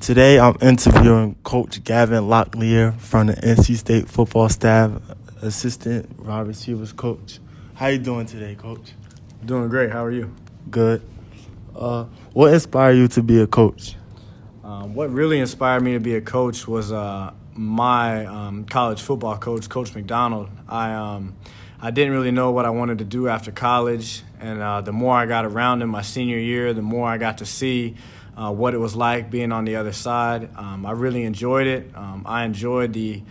Today I'm interviewing Coach Gavin Locklear from the NC State football staff, assistant wide receivers coach. How you doing today, Coach? Doing great. How are you? Good. What inspired you to be a coach? What really inspired me to be a coach was my college football coach, Coach McDonald. I didn't really know what I wanted to do after college, and the more I got around him my senior year, the more I got to see what it was like being on the other side. I really enjoyed it. I enjoyed the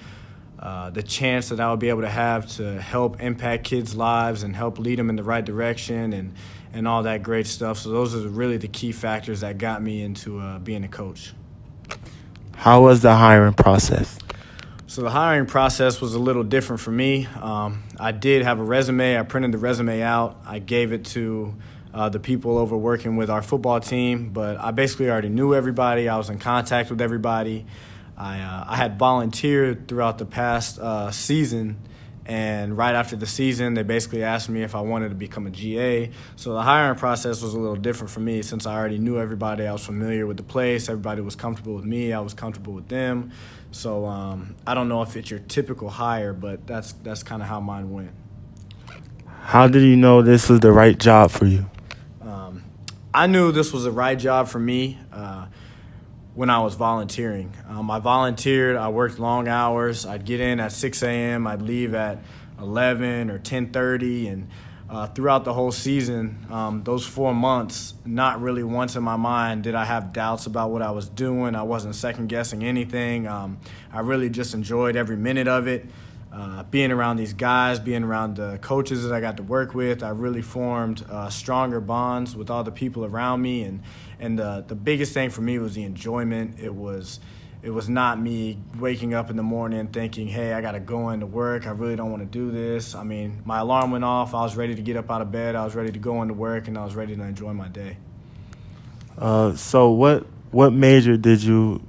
chance that I would be able to have to help impact kids' lives and help lead them in the right direction and all that great stuff. So those are really the key factors that got me into being a coach. How was the hiring process? So the hiring process was a little different for me. I did have a resume. I printed the resume out. I gave it to the people over working with our football team, but I basically already knew everybody. I was in contact with everybody. I had volunteered throughout the past season, and right after the season, they basically asked me if I wanted to become a GA. So the hiring process was a little different for me since I already knew everybody. I was familiar with the place. Everybody was comfortable with me. I was comfortable with them. So I don't know if it's your typical hire, but that's kind of how mine went. How did you know this was the right job for you? I knew this was the right job for me when I was volunteering. I volunteered. I worked long hours. I'd get in at 6 a.m. I'd leave at 11 or 10:30, and throughout the whole season, those 4 months, not really once in my mind did I have doubts about what I was doing. I wasn't second-guessing anything. I really just enjoyed every minute of it. Being around these guys, being around the coaches that I got to work with, I really formed stronger bonds with all the people around me. And the biggest thing for me was the enjoyment. It was not me waking up in the morning thinking, hey, I got to go into work. I really don't want to do this. I mean, my alarm went off. I was ready to get up out of bed. I was ready to go into work, and I was ready to enjoy my day. So what major did you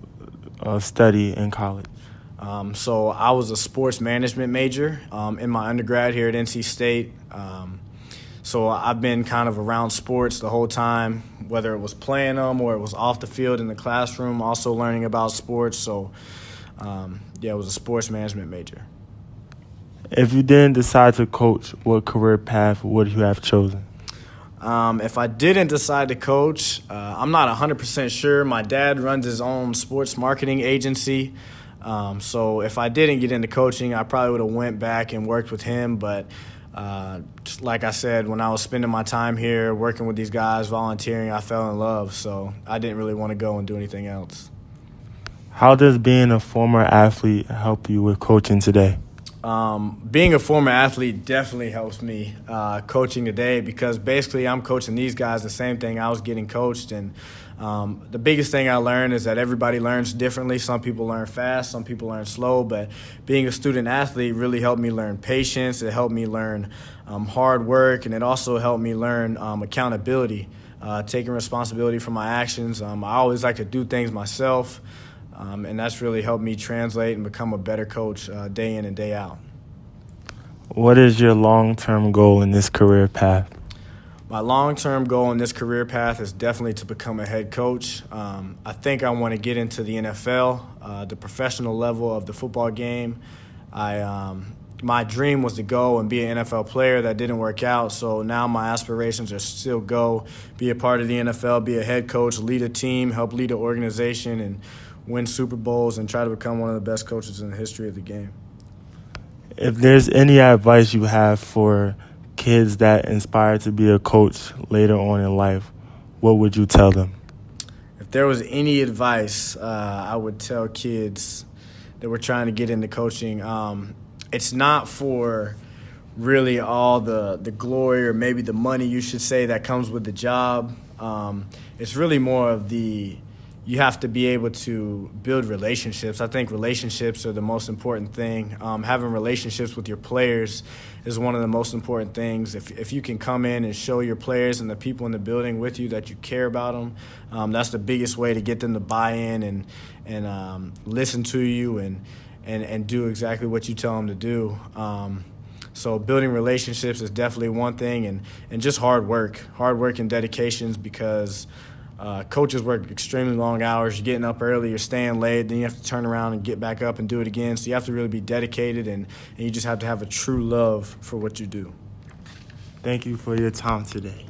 study in college? So I was a sports management major in my undergrad here at NC State. So I've been kind of around sports the whole time, whether it was playing them or it was off the field in the classroom, also learning about sports. So, it was a sports management major. If you didn't decide to coach, what career path would you have chosen? If I didn't decide to coach, I'm not 100% sure. My dad runs his own sports marketing agency. So if I didn't get into coaching, I probably would have went back and worked with him. But just like I said, when I was spending my time here working with these guys, volunteering, I fell in love. So I didn't really want to go and do anything else. How does being a former athlete help you with coaching today? Being a former athlete definitely helps me coaching today because basically I'm coaching these guys the same thing I was getting coached. And the biggest thing I learned is that everybody learns differently. Some people learn fast, some people learn slow, but being a student athlete really helped me learn patience. It helped me learn hard work, and it also helped me learn accountability, taking responsibility for my actions. I always like to do things myself, and that's really helped me translate and become a better coach day in and day out. What is your long-term goal in this career path? My long-term goal in this career path is definitely to become a head coach. I think I want to get into the NFL, the professional level of the football game. My dream was to go and be an NFL player. That didn't work out, so now my aspirations are still go, be a part of the NFL, be a head coach, lead a team, help lead an organization, and win Super Bowls and try to become one of the best coaches in the history of the game. If there's any advice you have for kids that inspire to be a coach later on in life, what would you tell them? If there was any advice I would tell kids that were trying to get into coaching, it's not for really all the glory or maybe the money, you should say, that comes with the job. It's really more of you have to be able to build relationships. I think relationships are the most important thing. Having relationships with your players is one of the most important things. If you can come in and show your players and the people in the building with you that you care about them, that's the biggest way to get them to buy in and listen to you and do exactly what you tell them to do. So building relationships is definitely one thing, and just hard work and dedications, because Coaches work extremely long hours. You're getting up early, you're staying late, then you have to turn around and get back up and do it again. So you have to really be dedicated, and you just have to have a true love for what you do. Thank you for your time today.